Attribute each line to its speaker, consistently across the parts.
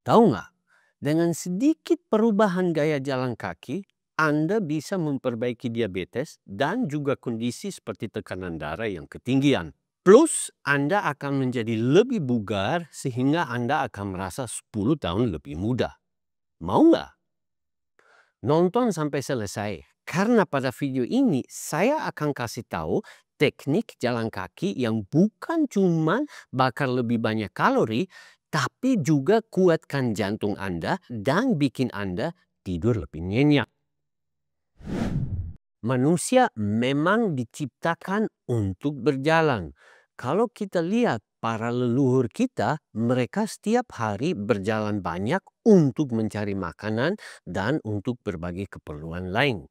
Speaker 1: Tahu nggak? Dengan sedikit perubahan gaya jalan kaki, Anda bisa memperbaiki diabetes dan juga kondisi seperti tekanan darah yang ketinggian. Plus, Anda akan menjadi lebih bugar sehingga Anda akan merasa 10 tahun lebih muda. Mau nggak? Nonton sampai selesai. Karena pada video ini saya akan kasih tahu teknik jalan kaki yang bukan cuma bakar lebih banyak kalori, tapi juga kuatkan jantung Anda dan bikin Anda tidur lebih nyenyak. Manusia memang diciptakan untuk berjalan. Kalau kita lihat para leluhur kita, mereka setiap hari berjalan banyak untuk mencari makanan dan untuk berbagai keperluan lain.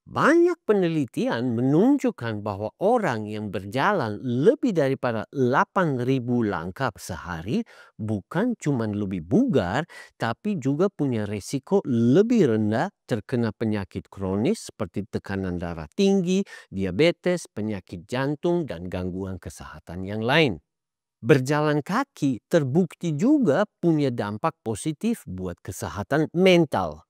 Speaker 1: Banyak penelitian menunjukkan bahwa orang yang berjalan lebih daripada 8.000 langkah sehari bukan cuma lebih bugar, tapi juga punya resiko lebih rendah terkena penyakit kronis seperti tekanan darah tinggi, diabetes, penyakit jantung, dan gangguan kesehatan yang lain. Berjalan kaki terbukti juga punya dampak positif buat kesehatan mental.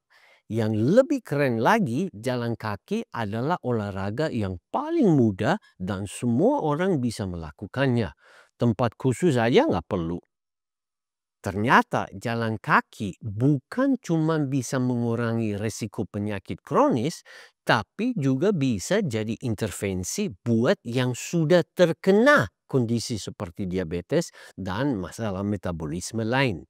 Speaker 1: Yang lebih keren lagi, jalan kaki adalah olahraga yang paling mudah dan semua orang bisa melakukannya. Tempat khusus saja nggak perlu. Ternyata jalan kaki bukan cuma bisa mengurangi resiko penyakit kronis, tapi juga bisa jadi intervensi buat yang sudah terkena kondisi seperti diabetes dan masalah metabolisme lain.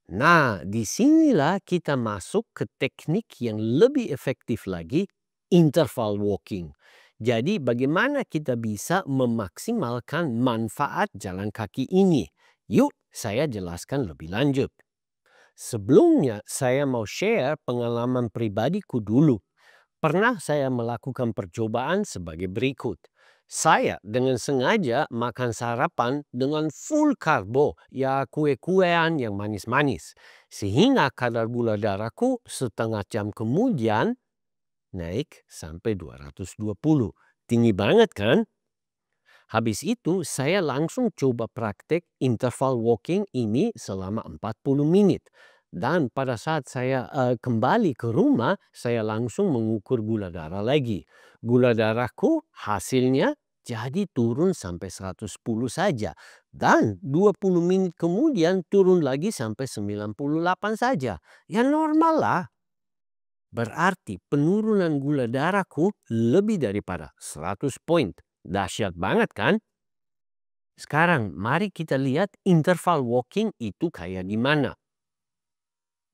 Speaker 1: Nah, disinilah kita masuk ke teknik yang lebih efektif lagi, interval walking. Jadi bagaimana kita bisa memaksimalkan manfaat jalan kaki ini? Yuk, saya jelaskan lebih lanjut. Sebelumnya, saya mau share pengalaman pribadiku dulu. Pernah saya melakukan percobaan sebagai berikut. Saya dengan sengaja makan sarapan dengan full karbo, ya kue-kuean yang manis-manis. Sehingga kadar gula darahku setengah jam kemudian naik sampai 220. Tinggi banget kan? Habis itu saya langsung coba praktek interval walking ini selama 40 menit. Dan pada saat saya kembali ke rumah, saya langsung mengukur gula darah lagi. Gula darahku hasilnya jadi turun sampai 110 saja. Dan 20 menit kemudian turun lagi sampai 98 saja. Ya normal lah. Berarti penurunan gula darahku lebih daripada 100 poin. Dahsyat banget kan? Sekarang mari kita lihat interval walking itu kayak di mana.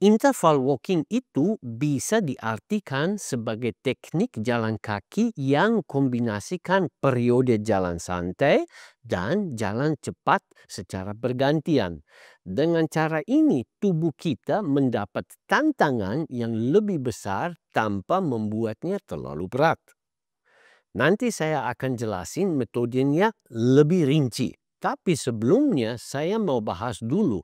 Speaker 1: Interval walking itu bisa diartikan sebagai teknik jalan kaki yang kombinasikan periode jalan santai dan jalan cepat secara bergantian. Dengan cara ini tubuh kita mendapat tantangan yang lebih besar tanpa membuatnya terlalu berat. Nanti saya akan jelasin metodenya lebih rinci. Tapi sebelumnya saya mau bahas dulu,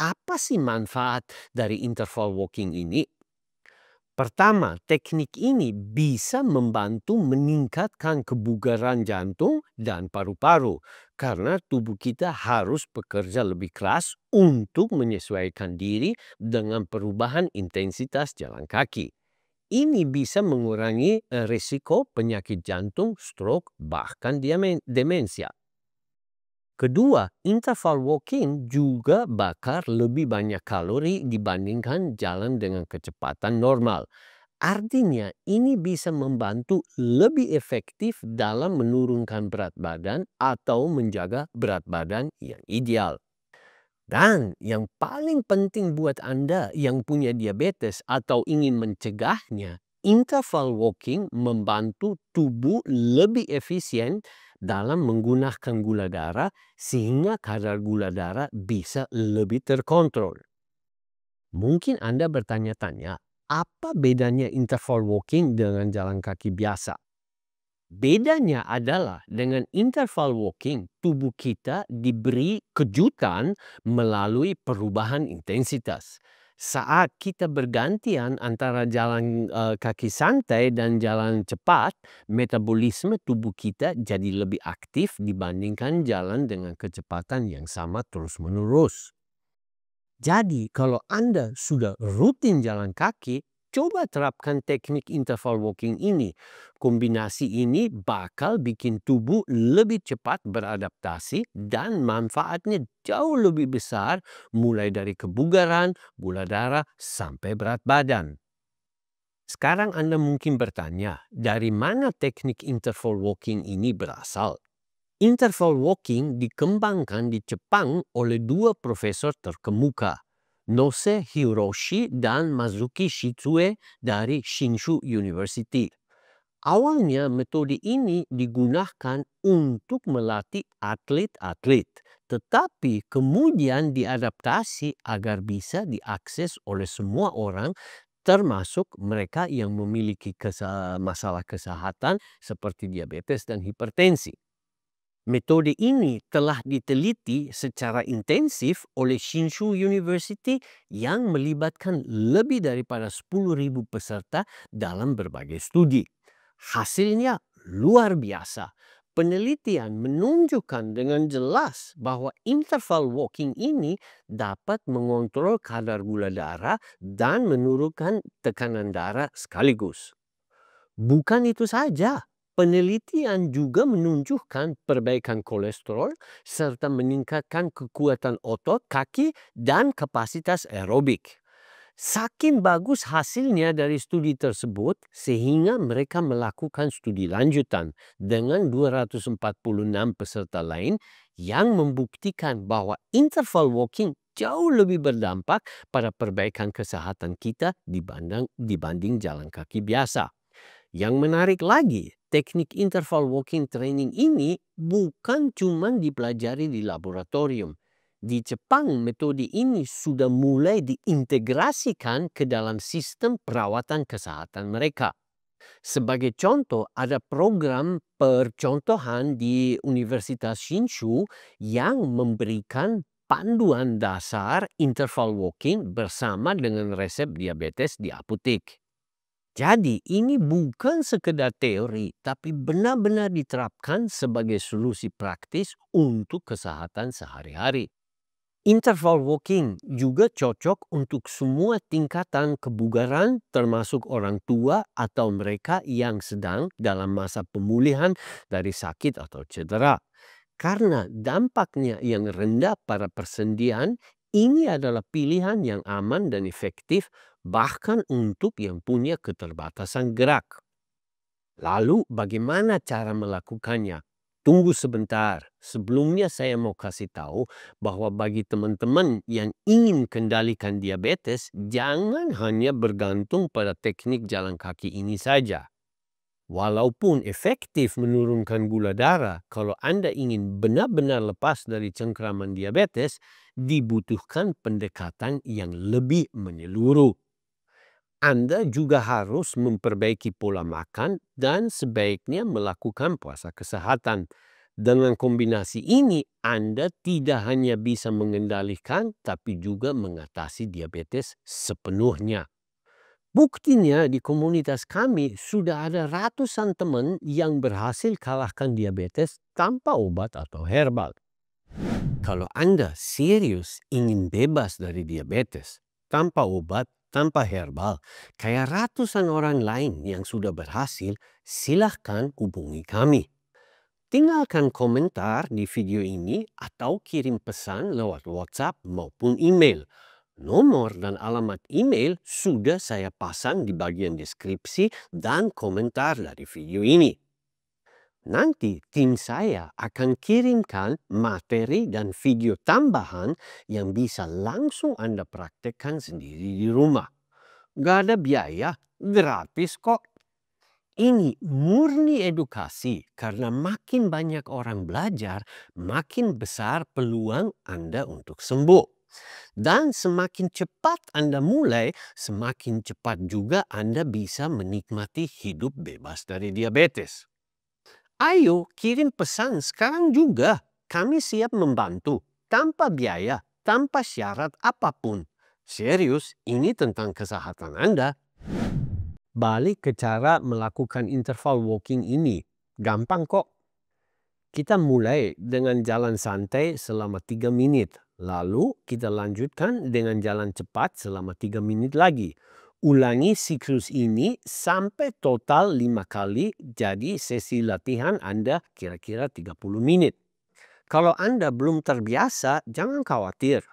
Speaker 1: apa sih manfaat dari interval walking ini? Pertama, teknik ini bisa membantu meningkatkan kebugaran jantung dan paru-paru karena tubuh kita harus bekerja lebih keras untuk menyesuaikan diri dengan perubahan intensitas jalan kaki. Ini bisa mengurangi risiko penyakit jantung, stroke, bahkan demensia. Kedua, interval walking juga bakar lebih banyak kalori dibandingkan jalan dengan kecepatan normal. Artinya, ini bisa membantu lebih efektif dalam menurunkan berat badan atau menjaga berat badan yang ideal. Dan yang paling penting buat Anda yang punya diabetes atau ingin mencegahnya, interval walking membantu tubuh lebih efisien dalam menggunakan gula darah sehingga kadar gula darah bisa lebih terkontrol. Mungkin Anda bertanya-tanya, apa bedanya interval walking dengan jalan kaki biasa? Bedanya adalah dengan interval walking, tubuh kita diberi kejutan melalui perubahan intensitas. Saat kita bergantian antara jalan kaki santai dan jalan cepat, metabolisme tubuh kita jadi lebih aktif dibandingkan jalan dengan kecepatan yang sama terus-menerus. Jadi kalau Anda sudah rutin jalan kaki, coba terapkan teknik interval walking ini. Kombinasi ini bakal bikin tubuh lebih cepat beradaptasi dan manfaatnya jauh lebih besar mulai dari kebugaran, gula darah, sampai berat badan. Sekarang Anda mungkin bertanya, dari mana teknik interval walking ini berasal? Interval walking dikembangkan di Jepang oleh dua profesor terkemuka, Nose Hiroshi dan Mazuki Shitsue dari Shinshu University. Awalnya metode ini digunakan untuk melatih atlet-atlet, tetapi kemudian diadaptasi agar bisa diakses oleh semua orang, termasuk mereka yang memiliki masalah kesehatan seperti diabetes dan hipertensi. Metode ini telah diteliti secara intensif oleh Shinshu University yang melibatkan lebih daripada 10.000 peserta dalam berbagai studi. Hasilnya luar biasa. Penelitian menunjukkan dengan jelas bahwa interval walking ini dapat mengontrol kadar gula darah dan menurunkan tekanan darah sekaligus. Bukan itu saja, penelitian juga menunjukkan perbaikan kolesterol serta meningkatkan kekuatan otot kaki dan kapasitas aerobik. Saking bagus hasilnya dari studi tersebut, sehingga mereka melakukan studi lanjutan dengan 246 peserta lain yang membuktikan bahwa interval walking jauh lebih berdampak pada perbaikan kesehatan kita dibanding jalan kaki biasa. Yang menarik lagi, teknik interval walking training ini bukan cuma dipelajari di laboratorium. Di Jepang, metode ini sudah mulai diintegrasikan ke dalam sistem perawatan kesehatan mereka. Sebagai contoh, ada program percontohan di Universitas Shinshu yang memberikan panduan dasar interval walking bersama dengan resep diabetes di apotek. Jadi ini bukan sekedar teori, tapi benar-benar diterapkan sebagai solusi praktis untuk kesehatan sehari-hari. Interval walking juga cocok untuk semua tingkatan kebugaran, termasuk orang tua atau mereka yang sedang dalam masa pemulihan dari sakit atau cedera. Karena dampaknya yang rendah pada persendian, ini adalah pilihan yang aman dan efektif bahkan untuk yang punya keterbatasan gerak. Lalu bagaimana cara melakukannya? Tunggu sebentar. Sebelumnya saya mau kasih tahu bahwa bagi teman-teman yang ingin kendalikan diabetes, jangan hanya bergantung pada teknik jalan kaki ini saja. Walaupun efektif menurunkan gula darah, kalau Anda ingin benar-benar lepas dari cengkraman diabetes, dibutuhkan pendekatan yang lebih menyeluruh. Anda juga harus memperbaiki pola makan dan sebaiknya melakukan puasa kesehatan. Dengan kombinasi ini, Anda tidak hanya bisa mengendalikan, tapi juga mengatasi diabetes sepenuhnya. Buktinya di komunitas kami sudah ada ratusan teman yang berhasil kalahkan diabetes tanpa obat atau herbal. Kalau Anda serius ingin bebas dari diabetes tanpa obat, tanpa herbal, kayak ratusan orang lain yang sudah berhasil, silahkan hubungi kami. Tinggalkan komentar di video ini atau kirim pesan lewat WhatsApp maupun email. Nomor dan alamat email sudah saya pasang di bagian deskripsi dan komentar dari video ini. Nanti tim saya akan kirimkan materi dan video tambahan yang bisa langsung Anda praktekkan sendiri di rumah. Gak ada biaya, gratis kok. Ini murni edukasi karena makin banyak orang belajar, makin besar peluang Anda untuk sembuh. Dan semakin cepat Anda mulai, semakin cepat juga Anda bisa menikmati hidup bebas dari diabetes. Ayo kirim pesan sekarang juga. Kami siap membantu, tanpa biaya, tanpa syarat apapun. Serius, ini tentang kesehatan Anda. Balik ke cara melakukan interval walking ini. Gampang kok. Kita mulai dengan jalan santai selama 3 menit. Lalu kita lanjutkan dengan jalan cepat selama 3 menit lagi. Ulangi siklus ini sampai total 5 kali, jadi sesi latihan Anda kira-kira 30 menit. Kalau Anda belum terbiasa, jangan khawatir.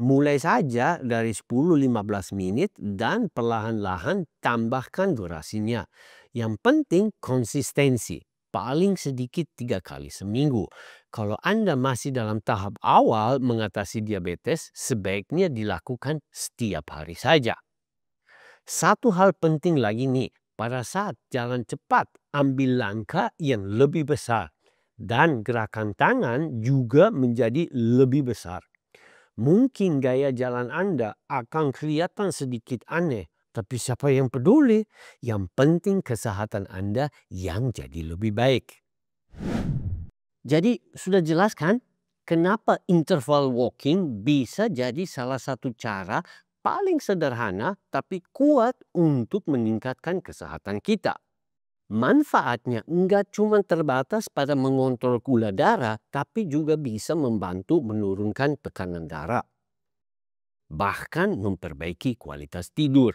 Speaker 1: Mulai saja dari 10-15 menit dan perlahan-lahan tambahkan durasinya. Yang penting konsistensi, paling sedikit 3 kali seminggu. Kalau Anda masih dalam tahap awal mengatasi diabetes, sebaiknya dilakukan setiap hari saja. Satu hal penting lagi nih, pada saat jalan cepat, ambil langkah yang lebih besar. Dan gerakan tangan juga menjadi lebih besar. Mungkin gaya jalan Anda akan kelihatan sedikit aneh, tapi siapa yang peduli? Yang penting kesehatan Anda yang jadi lebih baik. Jadi sudah jelas kan kenapa interval walking bisa jadi salah satu cara paling sederhana tapi kuat untuk meningkatkan kesehatan kita. Manfaatnya enggak cuma terbatas pada mengontrol gula darah, tapi juga bisa membantu menurunkan tekanan darah. Bahkan memperbaiki kualitas tidur.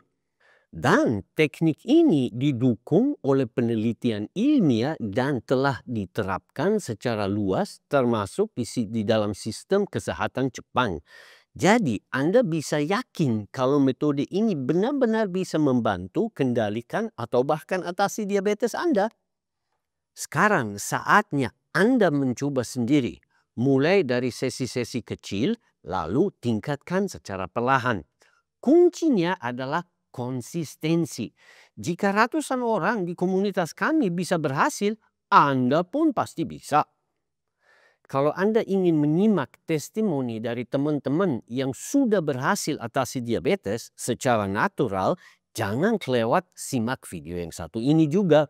Speaker 1: Dan teknik ini didukung oleh penelitian ilmiah dan telah diterapkan secara luas termasuk di dalam sistem kesehatan Jepang. Jadi Anda bisa yakin kalau metode ini benar-benar bisa membantu kendalikan atau bahkan atasi diabetes Anda. Sekarang saatnya Anda mencoba sendiri. Mulai dari sesi-sesi kecil lalu tingkatkan secara perlahan. Kuncinya adalah konsistensi. Jika ratusan orang di komunitas kami bisa berhasil, Anda pun pasti bisa. Kalau Anda ingin menyimak testimoni dari teman-teman yang sudah berhasil atasi diabetes secara natural, jangan kelewat simak video yang satu ini juga.